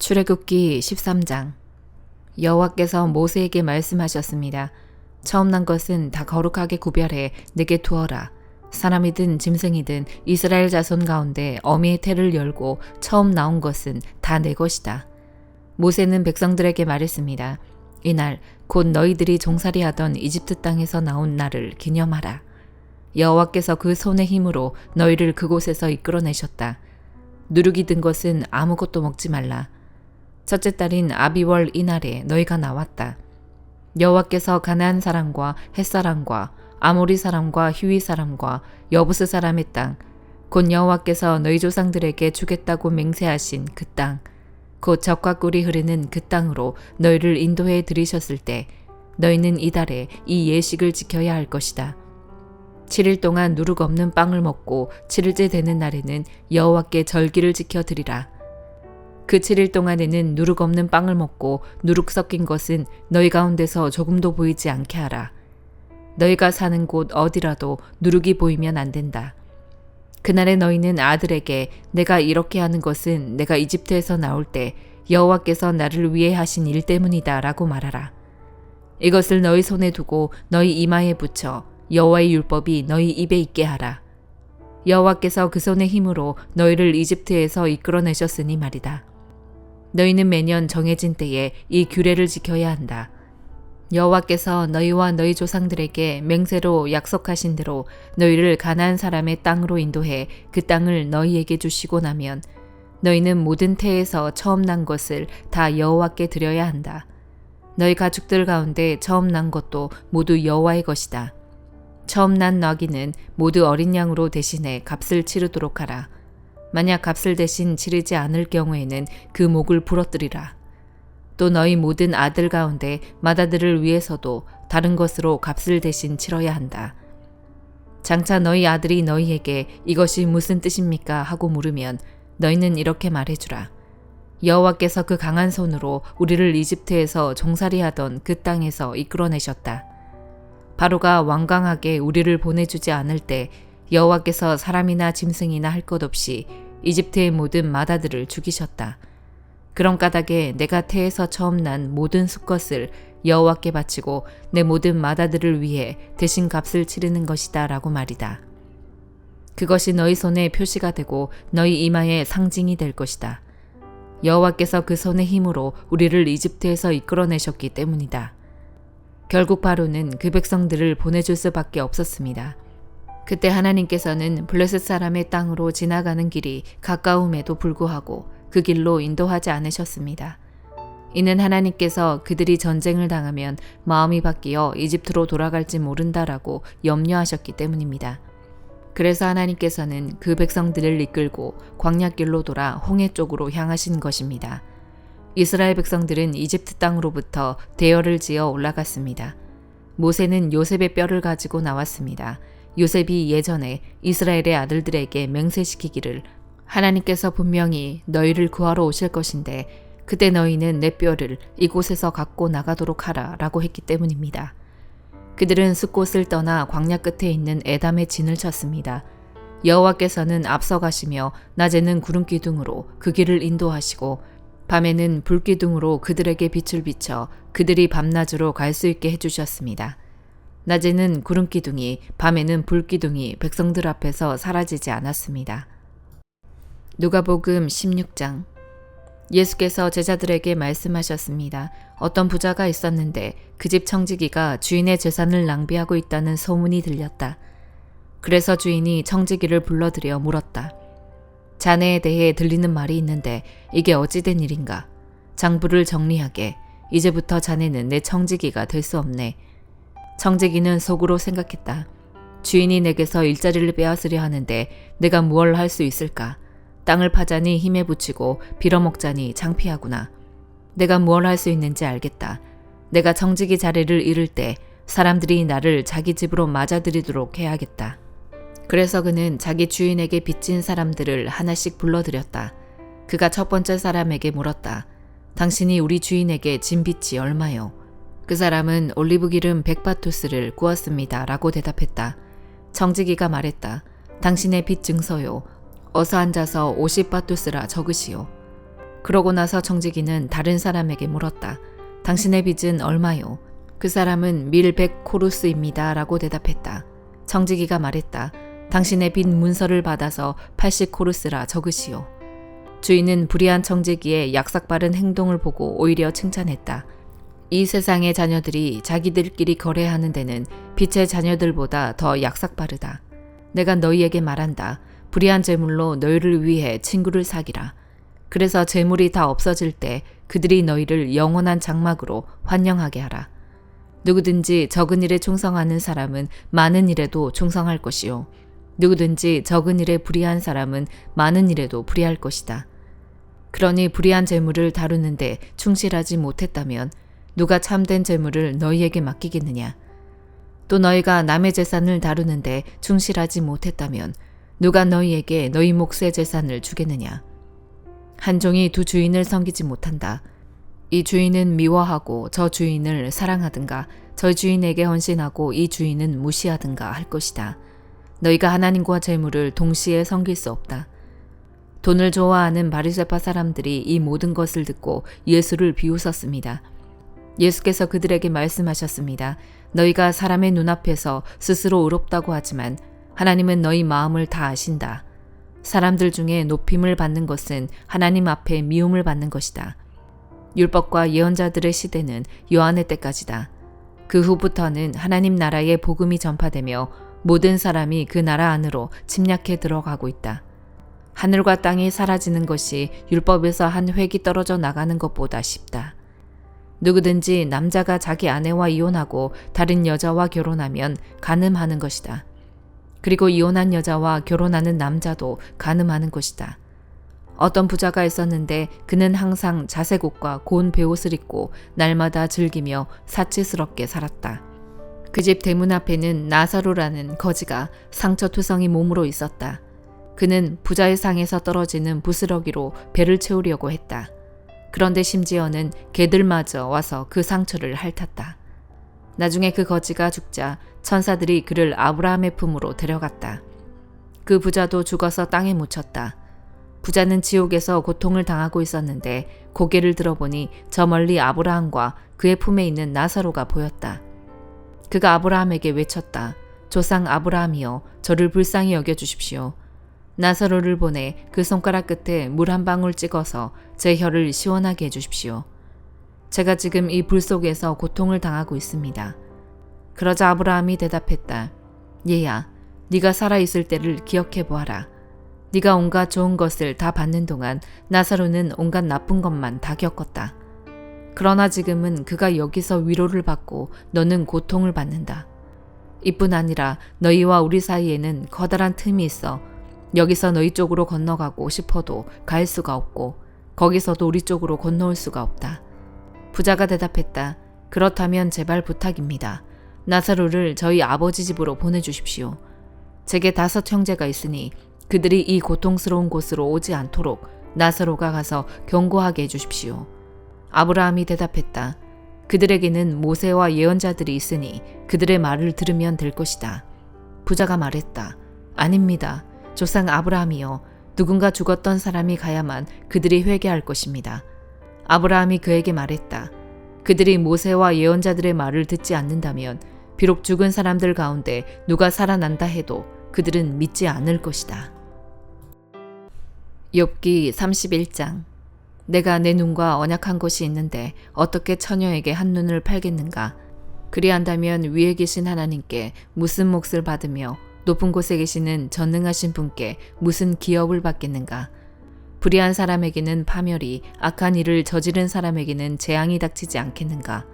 출애굽기 13장. 여호와께서 모세에게 말씀하셨습니다. 처음 난 것은 다 거룩하게 구별해 내게 두어라. 사람이든 짐승이든 이스라엘 자손 가운데 어미의 태를 열고 처음 나온 것은 다 내 것이다. 모세는 백성들에게 말했습니다. 이날 곧 너희들이 종살이하던 이집트 땅에서 나온 날을 기념하라. 여호와께서 그 손의 힘으로 너희를 그곳에서 이끌어내셨다. 누룩이 든 것은 아무것도 먹지 말라. 첫째 달인 아비월 이날에 너희가 나왔다. 여호와께서 가나안 사람과 헷 사람과 아모리 사람과 히위 사람과 여부스 사람의 땅, 곧 여호와께서 너희 조상들에게 주겠다고 맹세하신 그 땅, 곧 젖과 꿀이 흐르는 그 땅으로 너희를 인도해 들이셨을 때 너희는 이달에 이 예식을 지켜야 할 것이다. 7일 동안 누룩 없는 빵을 먹고 7일째 되는 날에는 여호와께 절기를 지켜 드리라. 그 7일 동안에는 누룩 없는 빵을 먹고 누룩 섞인 것은 너희 가운데서 조금도 보이지 않게 하라. 너희가 사는 곳 어디라도 누룩이 보이면 안 된다. 그날에 너희는 아들에게 내가 이렇게 하는 것은 내가 이집트에서 나올 때 여호와께서 나를 위해 하신 일 때문이다 라고 말하라. 이것을 너희 손에 두고 너희 이마에 붙여 여호와의 율법이 너희 입에 있게 하라. 여호와께서 그 손의 힘으로 너희를 이집트에서 이끌어내셨으니 말이다. 너희는 매년 정해진 때에 이 규례를 지켜야 한다. 여호와께서 너희와 너희 조상들에게 맹세로 약속하신 대로 너희를 가나안 사람의 땅으로 인도해 그 땅을 너희에게 주시고 나면 너희는 모든 태에서 처음 난 것을 다 여호와께 드려야 한다. 너희 가축들 가운데 처음 난 것도 모두 여호와의 것이다. 처음 난 너귀는 모두 어린 양으로 대신해 값을 치르도록 하라. 만약 값을 대신 치르지 않을 경우에는 그 목을 부러뜨리라. 또 너희 모든 아들 가운데 맏아들을 위해서도 다른 것으로 값을 대신 치러야 한다. 장차 너희 아들이 너희에게 이것이 무슨 뜻입니까? 하고 물으면 너희는 이렇게 말해주라. 여호와께서 그 강한 손으로 우리를 이집트에서 종살이하던 그 땅에서 이끌어내셨다. 바로가 완강하게 우리를 보내주지 않을 때 여호와께서 사람이나 짐승이나 할 것 없이 이집트의 모든 맏아들을 죽이셨다. 그런 까닭에 내가 태에서 처음 난 모든 수컷을 여호와께 바치고 내 모든 맏아들을 위해 대신 값을 치르는 것이다 라고 말이다. 그것이 너희 손에 표시가 되고 너희 이마에 상징이 될 것이다. 여호와께서 그 손의 힘으로 우리를 이집트에서 이끌어내셨기 때문이다. 결국 바로는 그 백성들을 보내줄 수밖에 없었습니다. 그때 하나님께서는 블레셋 사람의 땅으로 지나가는 길이 가까움에도 불구하고 그 길로 인도하지 않으셨습니다. 이는 하나님께서 그들이 전쟁을 당하면 마음이 바뀌어 이집트로 돌아갈지 모른다라고 염려하셨기 때문입니다. 그래서 하나님께서는 그 백성들을 이끌고 광야길로 돌아 홍해 쪽으로 향하신 것입니다. 이스라엘 백성들은 이집트 땅으로부터 대열을 지어 올라갔습니다. 모세는 요셉의 뼈를 가지고 나왔습니다. 요셉이 예전에 이스라엘의 아들들에게 맹세시키기를 하나님께서 분명히 너희를 구하러 오실 것인데 그때 너희는 내 뼈를 이곳에서 갖고 나가도록 하라 라고 했기 때문입니다. 그들은 숲곳을 떠나 광야 끝에 있는 에담의 진을 쳤습니다. 여호와께서는 앞서가시며 낮에는 구름기둥으로 그 길을 인도하시고 밤에는 불기둥으로 그들에게 빛을 비춰 그들이 밤낮으로 갈 수 있게 해주셨습니다. 낮에는 구름기둥이 밤에는 불기둥이 백성들 앞에서 사라지지 않았습니다. 누가복음 16장. 예수께서 제자들에게 말씀하셨습니다. 어떤 부자가 있었는데 그 집 청지기가 주인의 재산을 낭비하고 있다는 소문이 들렸다. 그래서 주인이 청지기를 불러들여 물었다. 자네에 대해 들리는 말이 있는데 이게 어찌된 일인가? 장부를 정리하게. 이제부터 자네는 내 청지기가 될 수 없네. 청지기는 속으로 생각했다. 주인이 내게서 일자리를 빼앗으려 하는데 내가 무얼 할 수 있을까? 땅을 파자니 힘에 부치고 빌어먹자니 창피하구나. 내가 무얼 할 수 있는지 알겠다. 내가 청지기 자리를 잃을 때 사람들이 나를 자기 집으로 맞아들이도록 해야겠다. 그래서 그는 자기 주인에게 빚진 사람들을 하나씩 불러들였다. 그가 첫 번째 사람에게 물었다. 당신이 우리 주인에게 진 빚이 얼마요? 그 사람은 올리브기름 100바투스를 구웠습니다 라고 대답했다. 청지기가 말했다. 당신의 빚 증서요. 어서 앉아서 50바투스라 적으시오. 그러고 나서 청지기는 다른 사람에게 물었다. 당신의 빚은 얼마요? 그 사람은 밀 100코루스입니다 라고 대답했다. 청지기가 말했다. 당신의 빚 문서를 받아서 80코루스라 적으시오. 주인은 불의한 청지기의 약삭빠른 행동을 보고 오히려 칭찬했다. 이 세상의 자녀들이 자기들끼리 거래하는 데는 빛의 자녀들보다 더 약삭빠르다. 내가 너희에게 말한다. 불의한 재물로 너희를 위해 친구를 사귀라. 그래서 재물이 다 없어질 때 그들이 너희를 영원한 장막으로 환영하게 하라. 누구든지 적은 일에 충성하는 사람은 많은 일에도 충성할 것이요. 누구든지 적은 일에 불의한 사람은 많은 일에도 불의할 것이다. 그러니 불의한 재물을 다루는데 충실하지 못했다면 누가 참된 재물을 너희에게 맡기겠느냐? 또 너희가 남의 재산을 다루는데 충실하지 못했다면 누가 너희에게 너희 몫의 재산을 주겠느냐? 한 종이 두 주인을 섬기지 못한다. 이 주인은 미워하고 저 주인을 사랑하든가 저 주인에게 헌신하고 이 주인은 무시하든가 할 것이다. 너희가 하나님과 재물을 동시에 섬길 수 없다. 돈을 좋아하는 바리새파 사람들이 이 모든 것을 듣고 예수를 비웃었습니다. 예수께서 그들에게 말씀하셨습니다. 너희가 사람의 눈앞에서 스스로 의롭다고 하지만 하나님은 너희 마음을 다 아신다. 사람들 중에 높임을 받는 것은 하나님 앞에 미움을 받는 것이다. 율법과 예언자들의 시대는 요한의 때까지다. 그 후부터는 하나님 나라의 복음이 전파되며 모든 사람이 그 나라 안으로 침략해 들어가고 있다. 하늘과 땅이 사라지는 것이 율법에서 한 획이 떨어져 나가는 것보다 쉽다. 누구든지 남자가 자기 아내와 이혼하고 다른 여자와 결혼하면 간음하는 것이다. 그리고 이혼한 여자와 결혼하는 남자도 간음하는 것이다. 어떤 부자가 있었는데 그는 항상 자색 옷과 고운 베옷을 입고 날마다 즐기며 사치스럽게 살았다. 그 집 대문 앞에는 나사로라는 거지가 상처투성이 몸으로 있었다. 그는 부자의 상에서 떨어지는 부스러기로 배를 채우려고 했다. 그런데 심지어는 개들마저 와서 그 상처를 핥았다. 나중에 그 거지가 죽자 천사들이 그를 아브라함의 품으로 데려갔다. 그 부자도 죽어서 땅에 묻혔다. 부자는 지옥에서 고통을 당하고 있었는데 고개를 들어보니 저 멀리 아브라함과 그의 품에 있는 나사로가 보였다. 그가 아브라함에게 외쳤다. 조상 아브라함이여, 저를 불쌍히 여겨주십시오. 나사로를 보내 그 손가락 끝에 물 한 방울 찍어서 제 혀를 시원하게 해주십시오. 제가 지금 이 불 속에서 고통을 당하고 있습니다. 그러자 아브라함이 대답했다. 얘야, 네가 살아있을 때를 기억해 보아라. 네가 온갖 좋은 것을 다 받는 동안 나사로는 온갖 나쁜 것만 다 겪었다. 그러나 지금은 그가 여기서 위로를 받고 너는 고통을 받는다. 이뿐 아니라 너희와 우리 사이에는 커다란 틈이 있어 여기서 너희 쪽으로 건너가고 싶어도 갈 수가 없고 거기서도 우리 쪽으로 건너올 수가 없다. 부자가 대답했다. 그렇다면 제발 부탁입니다. 나사로를 저희 아버지 집으로 보내주십시오. 제게 5 형제가 있으니 그들이 이 고통스러운 곳으로 오지 않도록 나사로가 가서 경고하게 해주십시오. 아브라함이 대답했다. 그들에게는 모세와 예언자들이 있으니 그들의 말을 들으면 될 것이다. 부자가 말했다. 아닙니다. 조상 아브라함이여, 누군가 죽었던 사람이 가야만 그들이 회개할 것입니다. 아브라함이 그에게 말했다. 그들이 모세와 예언자들의 말을 듣지 않는다면 비록 죽은 사람들 가운데 누가 살아난다 해도 그들은 믿지 않을 것이다. 욥기 31장. 내가 내 눈과 언약한 것이 있는데 어떻게 처녀에게 한눈을 팔겠는가? 그리한다면 위에 계신 하나님께 무슨 몫을 받으며 높은 곳에 계시는 전능하신 분께 무슨 기업을 받겠는가? 불의한 사람에게는 파멸이, 악한 일을 저지른 사람에게는 재앙이 닥치지 않겠는가?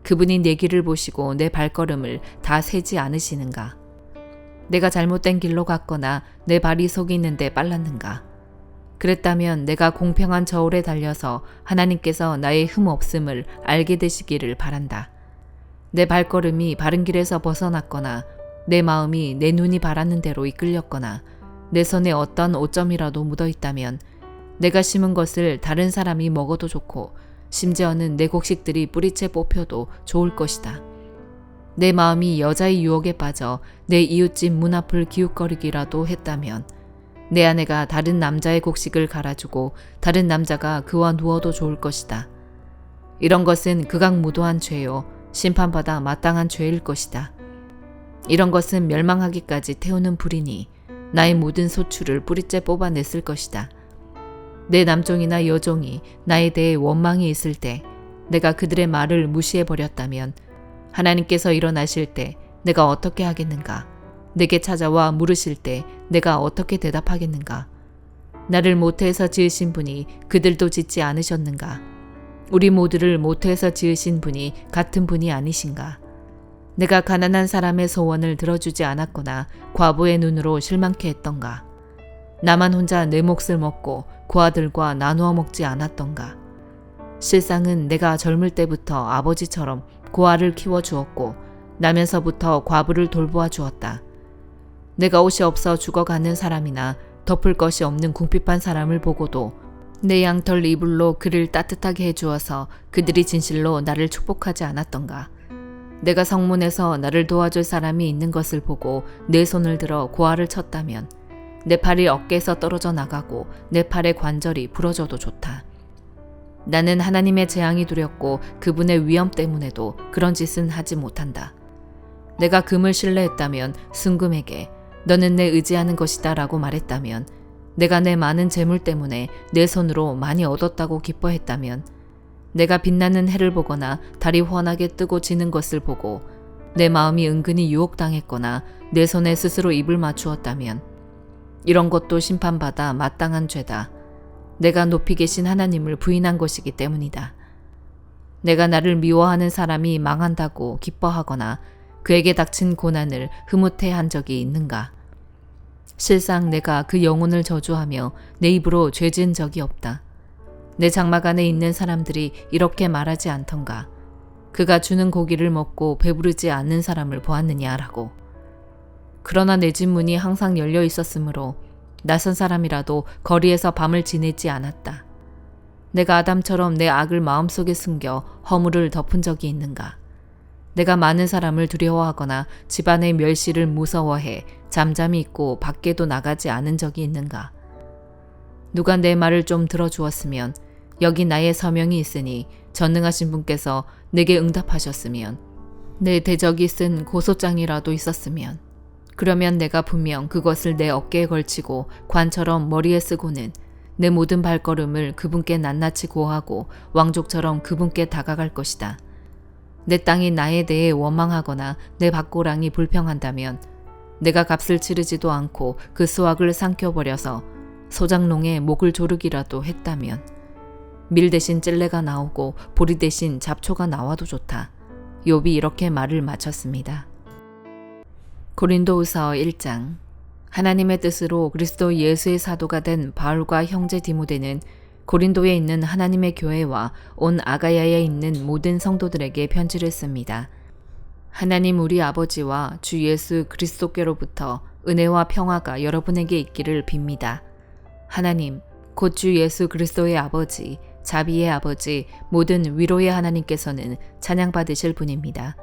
그분이 내 길을 보시고 내 발걸음을 다 세지 않으시는가? 내가 잘못된 길로 갔거나 내 발이 속이 있는데 빨랐는가? 그랬다면 내가 공평한 저울에 달려서 하나님께서 나의 흠 없음을 알게 되시기를 바란다. 내 발걸음이 바른 길에서 벗어났거나 내 마음이 내 눈이 바라는 대로 이끌렸거나 내 손에 어떤 오점이라도 묻어있다면 내가 심은 것을 다른 사람이 먹어도 좋고 심지어는 내 곡식들이 뿌리채 뽑혀도 좋을 것이다. 내 마음이 여자의 유혹에 빠져 내 이웃집 문 앞을 기웃거리기라도 했다면 내 아내가 다른 남자의 곡식을 갈아주고 다른 남자가 그와 누워도 좋을 것이다. 이런 것은 극악무도한 죄요 심판받아 마땅한 죄일 것이다. 이런 것은 멸망하기까지 태우는 불이니 나의 모든 소출을 뿌리째 뽑아냈을 것이다. 내 남종이나 여종이 나에 대해 원망이 있을 때 내가 그들의 말을 무시해버렸다면 하나님께서 일어나실 때 내가 어떻게 하겠는가? 내게 찾아와 물으실 때 내가 어떻게 대답하겠는가? 나를 모태에서 지으신 분이 그들도 짓지 않으셨는가? 우리 모두를 모태에서 지으신 분이 같은 분이 아니신가? 내가 가난한 사람의 소원을 들어주지 않았거나 과부의 눈으로 실망케 했던가? 나만 혼자 내 몫을 먹고 고아들과 나누어 먹지 않았던가? 실상은 내가 젊을 때부터 아버지처럼 고아를 키워주었고 나면서부터 과부를 돌보아 주었다. 내가 옷이 없어 죽어가는 사람이나 덮을 것이 없는 궁핍한 사람을 보고도 내 양털 이불로 그를 따뜻하게 해주어서 그들이 진실로 나를 축복하지 않았던가? 내가 성문에서 나를 도와줄 사람이 있는 것을 보고 내 손을 들어 고아를 쳤다면 내 팔이 어깨에서 떨어져 나가고 내 팔의 관절이 부러져도 좋다. 나는 하나님의 재앙이 두렵고 그분의 위엄 때문에도 그런 짓은 하지 못한다. 내가 금을 신뢰했다면 순금에게 너는 내 의지하는 것이다 라고 말했다면 내가 내 많은 재물 때문에 내 손으로 많이 얻었다고 기뻐했다면 내가 빛나는 해를 보거나 달이 환하게 뜨고 지는 것을 보고 내 마음이 은근히 유혹당했거나 내 손에 스스로 입을 맞추었다면 이런 것도 심판받아 마땅한 죄다. 내가 높이 계신 하나님을 부인한 것이기 때문이다. 내가 나를 미워하는 사람이 망한다고 기뻐하거나 그에게 닥친 고난을 흐뭇해한 적이 있는가? 실상 내가 그 영혼을 저주하며 내 입으로 죄 지은 적이 없다. 내 장막 안에 있는 사람들이 이렇게 말하지 않던가? 그가 주는 고기를 먹고 배부르지 않는 사람을 보았느냐라고. 그러나 내 집 문이 항상 열려 있었으므로 낯선 사람이라도 거리에서 밤을 지내지 않았다. 내가 아담처럼 내 악을 마음속에 숨겨 허물을 덮은 적이 있는가? 내가 많은 사람을 두려워하거나 집안의 멸시를 무서워해 잠잠히 있고 밖에도 나가지 않은 적이 있는가? 누가 내 말을 좀 들어주었으면 여기 나의 서명이 있으니 전능하신 분께서 내게 응답하셨으면 내 대적이 쓴 고소장이라도 있었으면 그러면 내가 분명 그것을 내 어깨에 걸치고 관처럼 머리에 쓰고는 내 모든 발걸음을 그분께 낱낱이 고하고 왕족처럼 그분께 다가갈 것이다. 내 땅이 나에 대해 원망하거나 내 밭고랑이 불평한다면 내가 값을 치르지도 않고 그 수확을 삼켜버려서 소작농의 목을 조르기라도 했다면 밀 대신 찔레가 나오고 보리 대신 잡초가 나와도 좋다. 욥이 이렇게 말을 마쳤습니다. 고린도후서 1장. 하나님의 뜻으로 그리스도 예수의 사도가 된 바울과 형제 디모데는 고린도에 있는 하나님의 교회와 온 아가야에 있는 모든 성도들에게 편지를 씁니다. 하나님 우리 아버지와 주 예수 그리스도께로부터 은혜와 평화가 여러분에게 있기를 빕니다. 하나님, 곧 주 예수 그리스도의 아버지, 자비의 아버지, 모든 위로의 하나님께서는 찬양받으실 분입니다.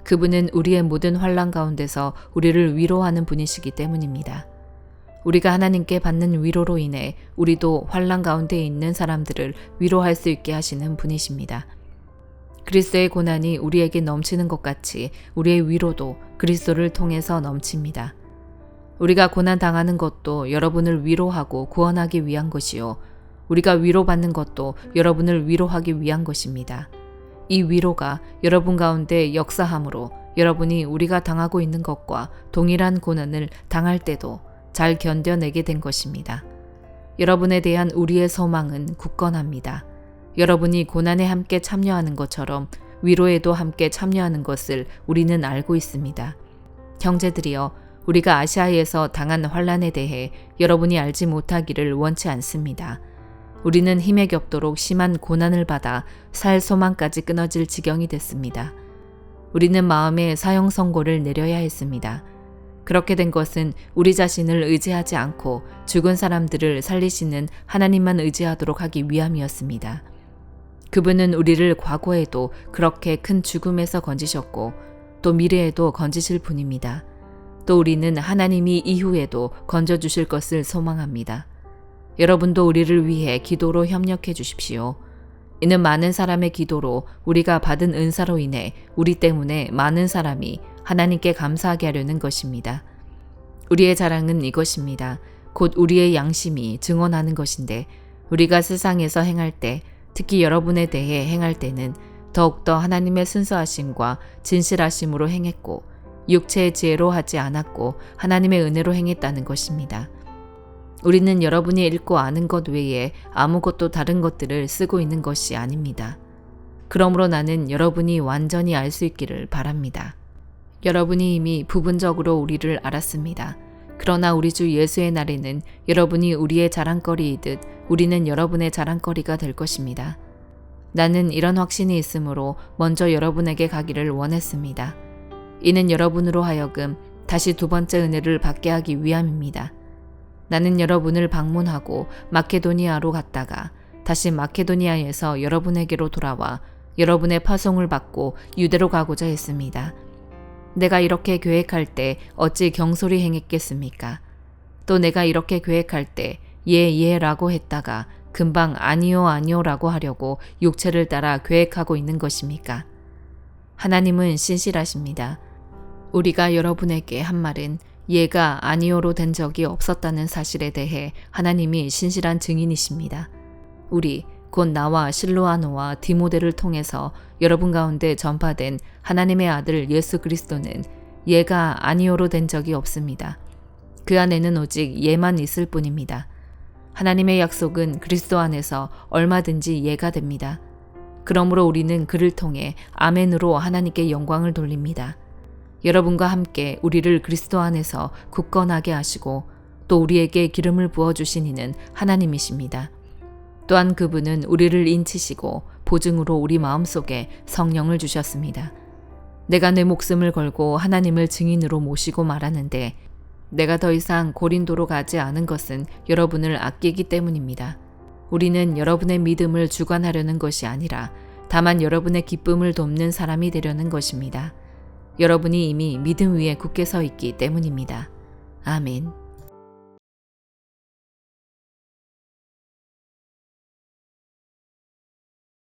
그분은 우리의 모든 환난 가운데서 우리를 위로하는 분이시기 때문입니다. 우리가 하나님께 받는 위로로 인해 우리도 환난 가운데 있는 사람들을 위로할 수 있게 하시는 분이십니다. 그리스도의 고난이 우리에게 넘치는 것 같이 우리의 위로도 그리스도를 통해서 넘칩니다. 우리가 고난 당하는 것도 여러분을 위로하고 구원하기 위한 것이요. 우리가 위로받는 것도 여러분을 위로하기 위한 것입니다. 이 위로가 여러분 가운데 역사함으로 여러분이 우리가 당하고 있는 것과 동일한 고난을 당할 때도 잘 견뎌내게 된 것입니다. 여러분에 대한 우리의 소망은 굳건합니다. 여러분이 고난에 함께 참여하는 것처럼 위로에도 함께 참여하는 것을 우리는 알고 있습니다. 형제들이여, 우리가 아시아에서 당한 환난에 대해 여러분이 알지 못하기를 원치 않습니다. 우리는 힘에 겹도록 심한 고난을 받아 살 소망까지 끊어질 지경이 됐습니다. 우리는 마음에 사형 선고를 내려야 했습니다. 그렇게 된 것은 우리 자신을 의지하지 않고 죽은 사람들을 살리시는 하나님만 의지하도록 하기 위함이었습니다. 그분은 우리를 과거에도 그렇게 큰 죽음에서 건지셨고 또 미래에도 건지실 분입니다. 또 우리는 하나님이 이후에도 건져주실 것을 소망합니다. 여러분도 우리를 위해 기도로 협력해 주십시오. 이는 많은 사람의 기도로 우리가 받은 은사로 인해 우리 때문에 많은 사람이 하나님께 감사하게 하려는 것입니다. 우리의 자랑은 이것입니다. 곧 우리의 양심이 증언하는 것인데 우리가 세상에서 행할 때, 특히 여러분에 대해 행할 때는 더욱더 하나님의 순수하심과 진실하심으로 행했고 육체의 지혜로 하지 않았고 하나님의 은혜로 행했다는 것입니다. 우리는 여러분이 읽고 아는 것 외에 아무것도 다른 것들을 쓰고 있는 것이 아닙니다. 그러므로 나는 여러분이 완전히 알 수 있기를 바랍니다. 여러분이 이미 부분적으로 우리를 알았습니다. 그러나 우리 주 예수의 날에는 여러분이 우리의 자랑거리이듯 우리는 여러분의 자랑거리가 될 것입니다. 나는 이런 확신이 있으므로 먼저 여러분에게 가기를 원했습니다. 이는 여러분으로 하여금 다시 두 번째 은혜를 받게 하기 위함입니다. 나는 여러분을 방문하고 마케도니아로 갔다가 다시 마케도니아에서 여러분에게로 돌아와 여러분의 파송을 받고 유대로 가고자 했습니다. 내가 이렇게 계획할 때 어찌 경솔히 행했겠습니까? 또 내가 이렇게 계획할 때 예라고 했다가 금방 아니요라고 하려고 육체를 따라 계획하고 있는 것입니까? 하나님은 신실하십니다. 우리가 여러분에게 한 말은 예가 아니요로 된 적이 없었다는 사실에 대해 하나님이 신실한 증인이십니다. 우리 곧 나와 실로아노와 디모데를 통해서 여러분 가운데 전파된 하나님의 아들 예수 그리스도는 예가 아니요로 된 적이 없습니다. 그 안에는 오직 예만 있을 뿐입니다. 하나님의 약속은 그리스도 안에서 얼마든지 예가 됩니다. 그러므로 우리는 그를 통해 아멘으로 하나님께 영광을 돌립니다. 여러분과 함께 우리를 그리스도 안에서 굳건하게 하시고 또 우리에게 기름을 부어주신 이는 하나님이십니다. 또한 그분은 우리를 인치시고 보증으로 우리 마음속에 성령을 주셨습니다. 내가 내 목숨을 걸고 하나님을 증인으로 모시고 말하는데 내가 더 이상 고린도로 가지 않은 것은 여러분을 아끼기 때문입니다. 우리는 여러분의 믿음을 주관하려는 것이 아니라 다만 여러분의 기쁨을 돕는 사람이 되려는 것입니다. 여러분이 이미 믿음 위에 굳게 서 있기 때문입니다. 아멘.